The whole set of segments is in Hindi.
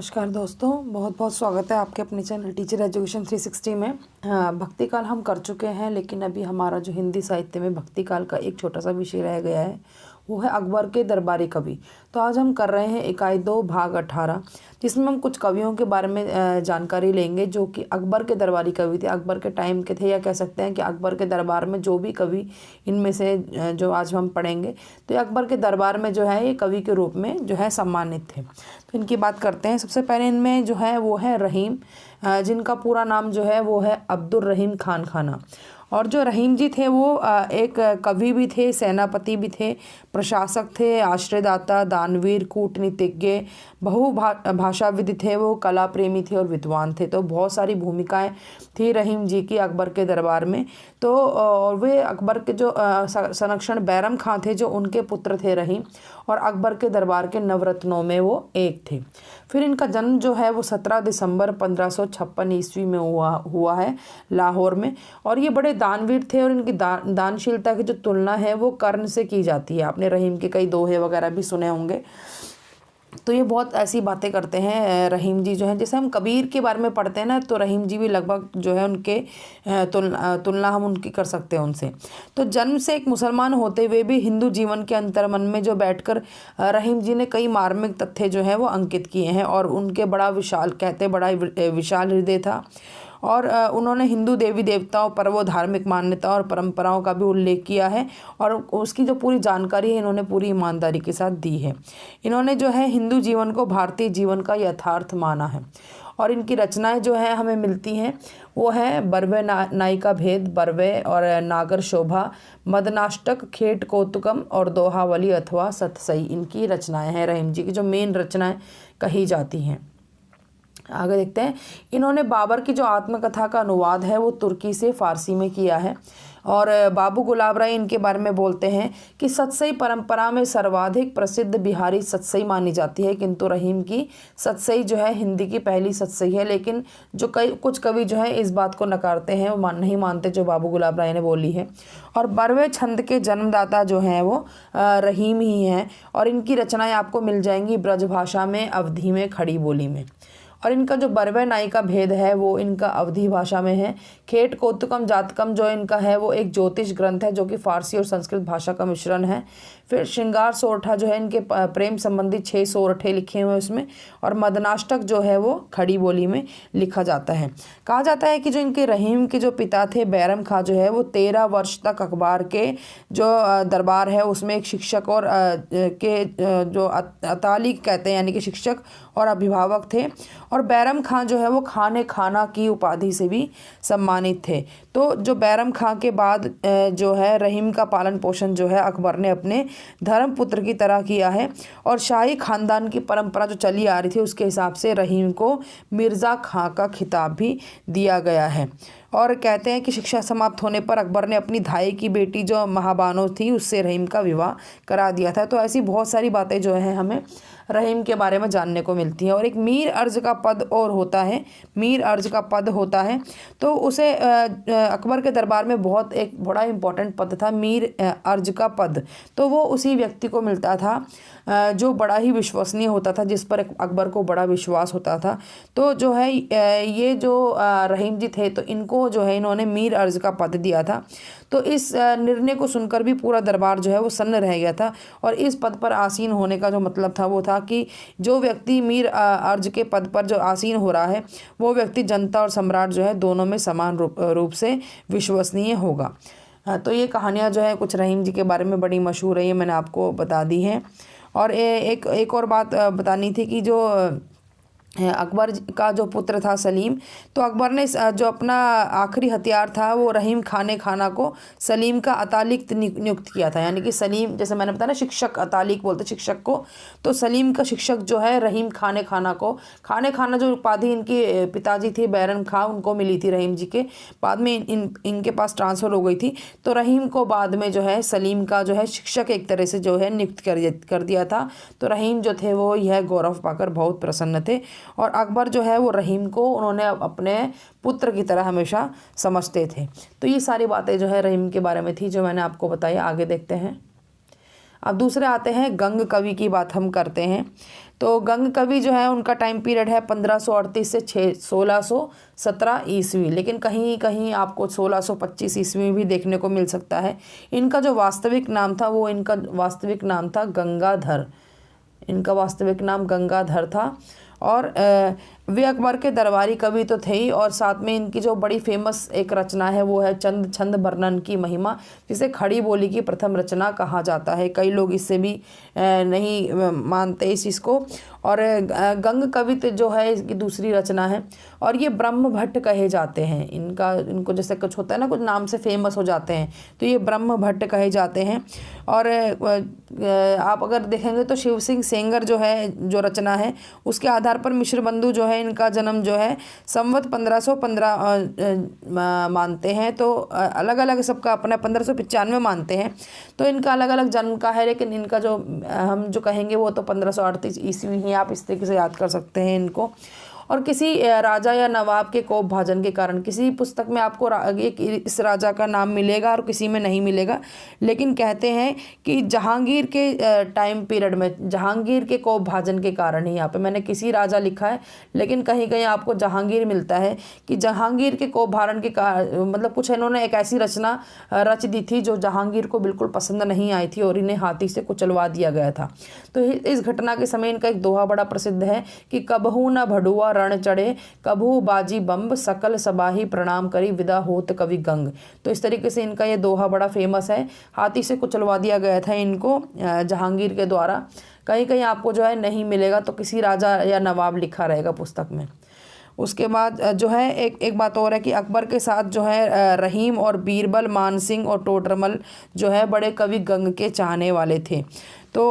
नमस्कार दोस्तों, बहुत बहुत स्वागत है आपके अपने चैनल टीचर एजुकेशन 360 में। भक्ति काल हम कर चुके हैं, लेकिन अभी हमारा जो हिंदी साहित्य में भक्ति काल का एक छोटा सा विषय रह गया है, वो है अकबर के दरबारी कवि। तो आज हम कर रहे हैं इकाई 2 भाग 18, जिसमें हम कुछ कवियों के बारे में जानकारी लेंगे जो कि अकबर के दरबारी कवि थे, अकबर के टाइम के थे, या कह सकते हैं कि अकबर के दरबार में जो भी कवि इनमें से जो आज हम पढ़ेंगे, तो ये अकबर के दरबार में जो है ये कवि के रूप में जो है सम्मानित थे। तो इनकी बात करते हैं। सबसे पहले इनमें जो है वो है रहीम, जिनका पूरा नाम जो है वो है अब्दुल रहीम खान खाना। और जो रहीम जी थे वो एक कवि भी थे, सेनापति भी थे, प्रशासक थे, आश्रयदाता, दानवीर, कूटनीतिज्ञ, भाषाविद थे, वो कला प्रेमी थे और विद्वान थे। तो बहुत सारी भूमिकाएं थी रहीम जी की अकबर के दरबार में। तो वे अकबर के जो संरक्षण बैरम खां थे, जो उनके पुत्र थे रहीम, और अकबर के दरबार के नवरत्नों में वो एक थे। फिर इनका जन्म जो है वो 17 दिसंबर 1556 ईस्वी में हुआ है लाहौर में। और ये बड़े दानवीर थे, और इनकी दानशीलता की जो तुलना है वो कर्ण से की जाती है। आपने रहीम के कई दोहे वगैरह भी सुने होंगे। तो ये बहुत ऐसी बातें करते हैं रहीम जी जो हैं। जैसे हम कबीर के बारे में पढ़ते हैं ना, तो रहीम जी भी लगभग जो है उनके तुलना हम उनकी कर सकते हैं उनसे। तो जन्म से एक मुसलमान होते हुए भी हिंदू जीवन के अंतर्मन में जो बैठकर रहीम जी ने कई मार्मिक तथ्य जो है वो अंकित किए हैं। और उनके बड़ा विशाल हृदय था, और उन्होंने हिंदू देवी देवताओं, पर्वों, धार्मिक मान्यताओं और परंपराओं का भी उल्लेख किया है, और उसकी जो पूरी जानकारी है इन्होंने पूरी ईमानदारी के साथ दी है। इन्होंने जो है हिंदू जीवन को भारतीय जीवन का यथार्थ माना है। और इनकी रचनाएं जो है हमें मिलती हैं वो है बरवे नायिका भेद, बरवे और नागर शोभा, मदनाष्टक, खेट कौतुकम और दोहावली अथवा सतसई। इनकी रचनाएं हैं, रहीम जी की जो मेन रचनाएं कही जाती हैं। आगे देखते हैं। इन्होंने बाबर की जो आत्मकथा का अनुवाद है वो तुर्की से फारसी में किया है। और बाबू गुलाब राय इनके बारे में बोलते हैं कि सतसई परंपरा में सर्वाधिक प्रसिद्ध बिहारी सतसई मानी जाती है, किंतु रहीम की सतसई जो है हिंदी की पहली सतसई है। लेकिन जो कुछ कवि जो है इस बात को नकारते हैं, वो नहीं मानते जो बाबू गुलाब राय ने बोली है। और बरवे छंद के जन्मदाता जो हैं वो रहीम ही हैं, और इनकी रचनाएं आपको मिल जाएंगी ब्रज भाषा में, अवधी में, खड़ी बोली में। और इनका जो बरवे नायिका भेद है वो इनका अवधी भाषा में है। खेट कौतुकम जातकम जो इनका है वो एक ज्योतिष ग्रंथ है, जो कि फारसी और संस्कृत भाषा का मिश्रण है। फिर श्रृंगार सोरठा जो है इनके प्रेम संबंधी 6 सोरठे लिखे हुए उसमें। और मदनाष्टक जो है वो खड़ी बोली में लिखा जाता है। कहा जाता है कि जो इनके रहीम के जो पिता थे बैरम खां जो है वो 13 वर्ष तक अकबर के जो दरबार है उसमें एक शिक्षक और के जो अतालिक कहते हैं, यानी कि शिक्षक और अभिभावक थे। और बैरम खां जो है वो खाने खाना की उपाधि से भी सम्मानित थे। तो जो बैरम खां के बाद जो है रहीम का पालन पोषण जो है अकबर ने अपने धर्म पुत्र की तरह किया है। और शाही खानदान की परंपरा जो चली आ रही थी उसके हिसाब से रहीम को मिर्ज़ा खां का खिताब भी दिया गया है। और कहते हैं कि शिक्षा समाप्त होने पर अकबर ने अपनी धाई की बेटी जो महाबानो थी उससे रहीम का विवाह करा दिया था। तो ऐसी बहुत सारी बातें जो हैं हमें रहीम के बारे में जानने को मिलती हैं। और एक मीर अर्ज का पद और होता है, मीर अर्ज का पद होता है। तो उसे अकबर के दरबार में बहुत एक बड़ा इम्पोर्टेंट पद था, मीर अर्ज का पद। तो वो उसी व्यक्ति को मिलता था जो बड़ा ही विश्वसनीय होता था, जिस पर अकबर को बड़ा विश्वास होता था। तो जो है ये जो रहीम जी थे, तो इनको जो है इन्होंने मीर अर्ज का पद दिया था। तो इस निर्णय को सुनकर भी पूरा दरबार जो है वो सन्न रह गया था। और इस पद पर आसीन होने का जो मतलब था वो था कि जो व्यक्ति मीर अर्ज के पद पर जो आसीन हो रहा है वो व्यक्ति जनता और सम्राट जो है दोनों में समान रूप से विश्वसनीय होगा। तो ये कहानियाँ जो है कुछ रहीम जी के बारे में बड़ी मशहूर है, ये मैंने आपको बता दी हैं। और एक और बात बतानी थी कि जो अकबर का जो पुत्र था सलीम, तो अकबर ने जो अपना आखिरी हथियार था वो रहीम खाने खाना को सलीम का अतालिक नियुक्त किया था। यानी कि सलीम, जैसे मैंने बताया ना शिक्षक, अतालिक बोलते शिक्षक को, तो सलीम का शिक्षक जो है रहीम खाने खाना को, खाने खाना जो उपाधि इनके पिताजी थे बैरम खां उनको मिली थी रहीम जी के, बाद में इनके पास ट्रांसफ़र हो गई थी। तो रहीम को बाद में जो है सलीम का जो है शिक्षक एक तरह से जो है नियुक्त कर दिया था। तो रहीम जो थे वो यह गौरव पाकर बहुत प्रसन्न थे। और अकबर जो है वो रहीम को उन्होंने अपने पुत्र की तरह हमेशा समझते थे। तो ये सारी बातें जो है रहीम के बारे में थी जो मैंने आपको बताई। आगे देखते हैं। अब दूसरे आते हैं गंग कवि की बात हम करते हैं। तो गंग कवि जो है उनका टाइम पीरियड है 1538 से 1617 ईस्वी, लेकिन कहीं कहीं आपको 1625 ईस्वी भी देखने को मिल सकता है। इनका जो वास्तविक नाम था वो इनका वास्तविक नाम था गंगाधर। इनका वास्तविक नाम गंगाधर था। और वे अकबर के दरबारी कवि तो थे ही, और साथ में इनकी जो बड़ी फेमस एक रचना है वो है चंद छंद वर्णन की महिमा, जिसे खड़ी बोली की प्रथम रचना कहा जाता है। कई लोग इससे भी नहीं मानते इस चीज़ को। और गंग कवित जो है इसकी दूसरी रचना है, और ये ब्रह्म भट्ट कहे जाते हैं। इनको जैसे कुछ होता है ना, कुछ नाम से फेमस हो जाते हैं, तो ये ब्रह्म भट्ट कहे जाते हैं। और आप अगर देखेंगे तो शिव सिंह सेंगर जो है, जो रचना है उसके आधार पर मिश्र बंधु जो है इनका जन्म जो है संवत 1515 मानते हैं। तो अलग अलग सबका अपना 1595 मानते हैं, तो इनका अलग अलग जन्म का है। लेकिन इनका जो हम जो कहेंगे वो तो 1538 ईस्वी ही, आप इस तरीके से याद कर सकते हैं इनको। और किसी राजा या नवाब के कोप भाजन के कारण किसी पुस्तक में आपको इस राजा का नाम मिलेगा और किसी में नहीं मिलेगा, लेकिन कहते हैं कि जहांगीर के टाइम पीरियड में जहांगीर के कोप भाजन के कारण ही, यहाँ पे मैंने किसी राजा लिखा है लेकिन कहीं कहीं आपको जहांगीर मिलता है, कि जहांगीर के कोप भाजन के मतलब कुछ इन्होंने एक ऐसी रचना रच दी थी जो जहांगीर को बिल्कुल पसंद नहीं आई थी और इन्हें हाथी से कुचलवा दिया गया था। तो इस घटना के समय इनका एक दोहा बड़ा प्रसिद्ध है कि कबहू न भड़ुआ रण चढ़े, कबहू बाजी बम्ब, सकल सबाही प्रणाम करी, विदा होत कवि गंग। तो इस तरीके से इनका ये दोहा बड़ा फेमस है। हाथी से कुचलवा दिया गया था इनको जहांगीर के द्वारा। कहीं कहीं आपको जो है नहीं मिलेगा, तो किसी राजा या नवाब लिखा रहेगा पुस्तक में। उसके बाद जो है एक बात और है कि अकबर के साथ जो है रहीम और बीरबल, मानसिंह और टोडरमल जो है बड़े कवि गंग के चाहने वाले थे। तो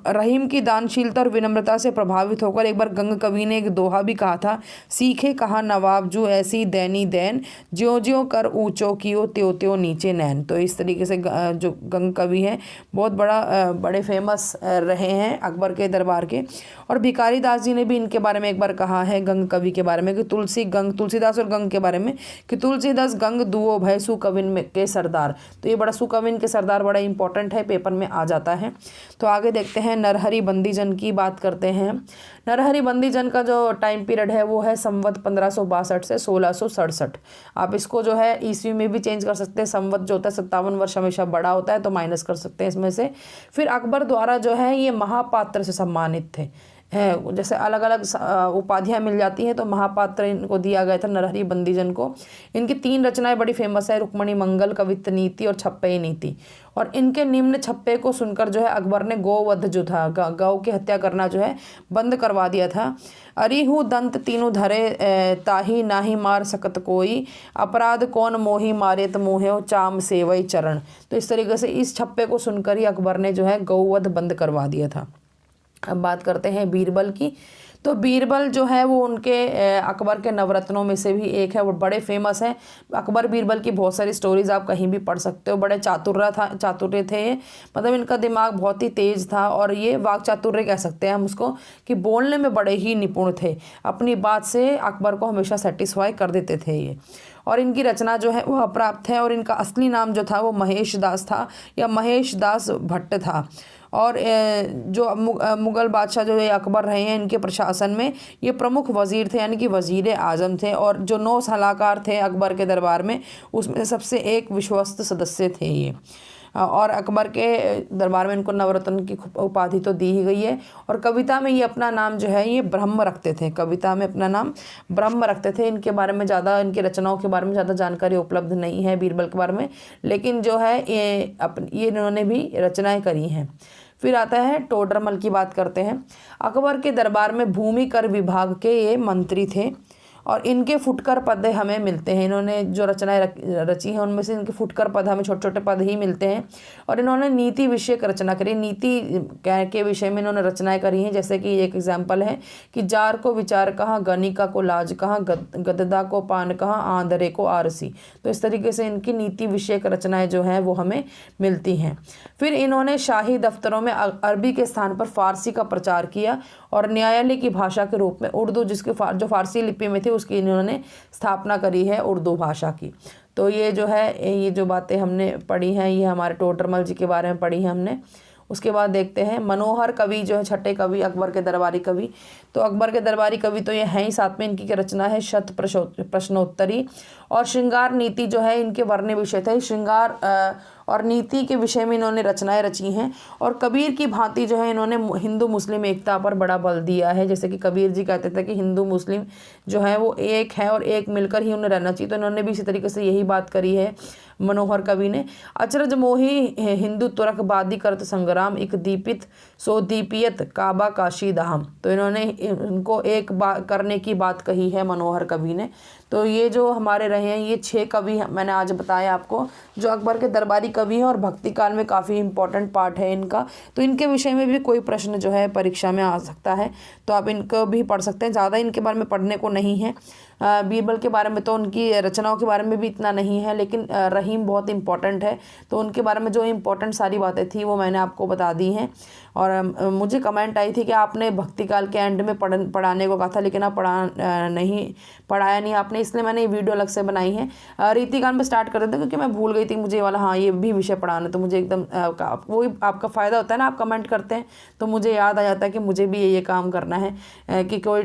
रहीम की दानशीलता और विनम्रता से प्रभावित होकर एक बार गंग कवि ने एक दोहा भी कहा था, सीखे कहा नवाब जो ऐसी दैनी दैन, ज्यों ज्यों कर ऊंचो कियो त्यों त्यों नीचे नैन। तो इस तरीके से जो गंग कवि हैं बहुत बड़े फेमस रहे हैं अकबर के दरबार के। और भिखारी दास जी ने भी इनके बारे में एक बार कहा है गंग कवि के बारे में कि तुलसीदास और गंग के बारे में कि तुलसीदास गंग दुओ भय सुकविन के सरदार। तो ये बड़ा सुकविन के सरदार बड़ा इंपॉर्टेंट है, पेपर में आ जाता है। तो आगे देखते हैं नरहरि बंदीजन की बात करते हैं। नरहरि बंदीजन का जो टाइम पीरियड है वो है संवत 1562 से 1667। आप इसको जो है ईस्वी में भी चेंज कर सकते हैं। संवत जो होता है 57 वर्ष हमेशा बड़ा होता है, तो माइनस कर सकते हैं इसमें से। फिर अकबर द्वारा जो है ये महापात्र से सम्मानित थे, है जैसे अलग अलग उपाधियाँ मिल जाती हैं, तो महापात्र इनको दिया गया था नरहरि बंदीजन को। इनकी 3 रचनाएं बड़ी फेमस है, रुक्मणी मंगल, कवित्त नीति और छप्पई नीति। और इनके निम्न छप्पे को सुनकर जो है अकबर ने गोवध जो था, गौ की हत्या करना जो है बंद करवा दिया था। अरिहु दंत तीनों धरे ताही नाही मार सकत कोई, अपराध कौन मोही मारेत मोहे चाम सेवई चरण। तो इस तरीके से इस छप्पे को सुनकर ही अकबर ने जो है गौवध बंद करवा दिया था। अब बात करते हैं बीरबल की। तो बीरबल जो है वो उनके अकबर के नवरत्नों में से भी एक है, वो बड़े फेमस हैं। अकबर बीरबल की बहुत सारी स्टोरीज आप कहीं भी पढ़ सकते हो। बड़े चातुर्य थे, मतलब इनका दिमाग बहुत ही तेज था, और ये वाक चातुर्य कह सकते हैं हम उसको, कि बोलने में बड़े ही निपुण थे। अपनी बात से अकबर को हमेशा सेटिस्फाई कर देते थे ये। और इनकी रचना जो है वो अप्राप्त है, और इनका असली नाम जो था वो महेश दास था या महेश दास भट्ट था। और जो मुग़ल बादशाह जो ये अकबर रहे हैं, इनके प्रशासन में ये प्रमुख वज़ीर थे, यानी कि वज़ीर आज़म थे। और जो 9 सलाहकार थे अकबर के दरबार में, उसमें सबसे एक विश्वस्त सदस्य थे ये। और अकबर के दरबार में इनको नवरत्न की उपाधि तो दी ही गई है। और कविता में ये अपना नाम जो है ये ब्रह्म रखते थे, कविता में अपना नाम ब्रह्म रखते थे। इनके बारे में ज़्यादा, इनकी रचनाओं के बारे में ज़्यादा जानकारी उपलब्ध नहीं है बीरबल के बारे में, लेकिन जो है ये इन्होंने भी रचनाएँ करी हैं। फिर आता है टोडरमल की बात करते हैं। अकबर के दरबार में भूमि कर विभाग के ये मंत्री थे, और इनके फुटकर पद हमें मिलते हैं। इन्होंने जो रचनाएं रची हैं उनमें से इनके फुटकर पद हमें छोटे छोटे पद ही मिलते हैं। और इन्होंने नीति विषयक रचना करी, नीति के विषय में इन्होंने रचनाएं करी हैं। जैसे कि एक एग्जाम्पल है कि जार को विचार कहाँ, गणिका को लाज कहाँ, गददा को पान कहाँ, आंधरे को आरसी। तो इस तरीके से इनकी नीति विषयक रचनाएं जो हैं वो हमें मिलती हैं। फिर इन्होंने शाही दफ्तरों में अरबी के स्थान पर फारसी का प्रचार किया, और न्यायालय की भाषा के रूप में उर्दू, जो फारसी लिपि में थी, उसकी इन्होंने स्थापना करी है उर्दू भाषा की। तो ये जो है, ये जो बातें हमने पढ़ी हैं ये हमारे टोडरमल जी के बारे में पढ़ी हैं हमने। उसके बाद देखते हैं मनोहर कवि जो है छठे कवि अकबर के दरबारी कवि। तो अकबर के दरबारी कवि तो ये हैं ही, साथ में इनकी क्या रचना है शत प्रश्नोत्तरी, और श्रृंगार नीति जो है इनके वर्ण्य विषय थे। श्रृंगार और नीति के विषय में इन्होंने रचनाएं रची हैं। और कबीर की भांति जो है इन्होंने हिंदू मुस्लिम एकता पर बड़ा बल दिया है। जैसे कि कबीर जी कहते थे कि हिंदू मुस्लिम जो है वो एक है और एक मिलकर ही उन्हें रहना चाहिए, तो इन्होंने भी इसी तरीके से यही बात करी है मनोहर कवि ने। अचरज मोही हिंदू तुरक बादी करत संग्राम, एक दीपित सो दीपियत काबा काशी धाम। तो इन्होंने इनको एक बात करने की बात कही है मनोहर कवि ने। तो ये जो हमारे रहे हैं ये 6 कवि मैंने आज बताया आपको, जो अकबर के दरबारी कवि हैं और भक्ति काल में काफ़ी इंपॉर्टेंट पार्ट है इनका। तो इनके विषय में भी कोई प्रश्न जो है परीक्षा में आ सकता है, तो आप इनको भी पढ़ सकते हैं। ज़्यादा इनके बारे में पढ़ने को नहीं है। बीरबल के बारे में तो उनकी रचनाओं के बारे में भी इतना नहीं है, लेकिन रहीम बहुत इंपॉर्टेंट है, तो उनके बारे में जो इंपॉर्टेंट सारी बातें थी वो मैंने आपको बता दी हैं। और मुझे कमेंट आई थी कि आपने भक्ति काल के एंड में पढ़ाने को कहा था, लेकिन आप पढ़ाया नहीं आपने, इसलिए मैंने ये वीडियो अलग से बनाई है। रीतिकाल में स्टार्ट कर देते क्योंकि मैं भूल गई थी मुझे ये वाला, हाँ ये भी विषय पढ़ाना, तो मुझे एकदम वही आपका फ़ायदा होता है ना, आप कमेंट करते हैं तो मुझे याद आ जाता है कि मुझे भी ये काम करना है। कि कोई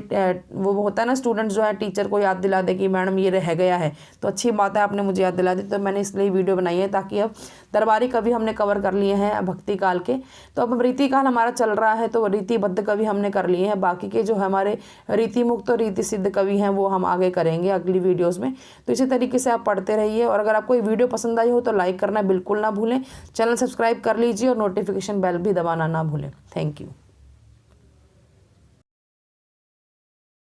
वो होता है ना स्टूडेंट जो है टीचर को याद दिला दे कि मैडम ये रह गया है, तो अच्छी बात है आपने मुझे याद दिला दी। तो मैंने इसलिए वीडियो बनाई है ताकि अब दरबारी कवि हमने कवर कर लिए हैं भक्ति काल के। तो अब रीति काल हमारा चल रहा है, तो रीतिबद्ध कवि हमने कर लिए हैं। बाकी के जो हमारे रीति मुक्त और रीति सिद्ध कवि हैं वो हम आगे करेंगे अगली वीडियोस में। तो इसी तरीके से आप पढ़ते रहिए, और अगर आपको ये वीडियो पसंद आई हो तो लाइक करना बिल्कुल ना भूलें, चैनल सब्सक्राइब कर लीजिए और नोटिफिकेशन बेल भी दबाना ना भूलें। Thank you.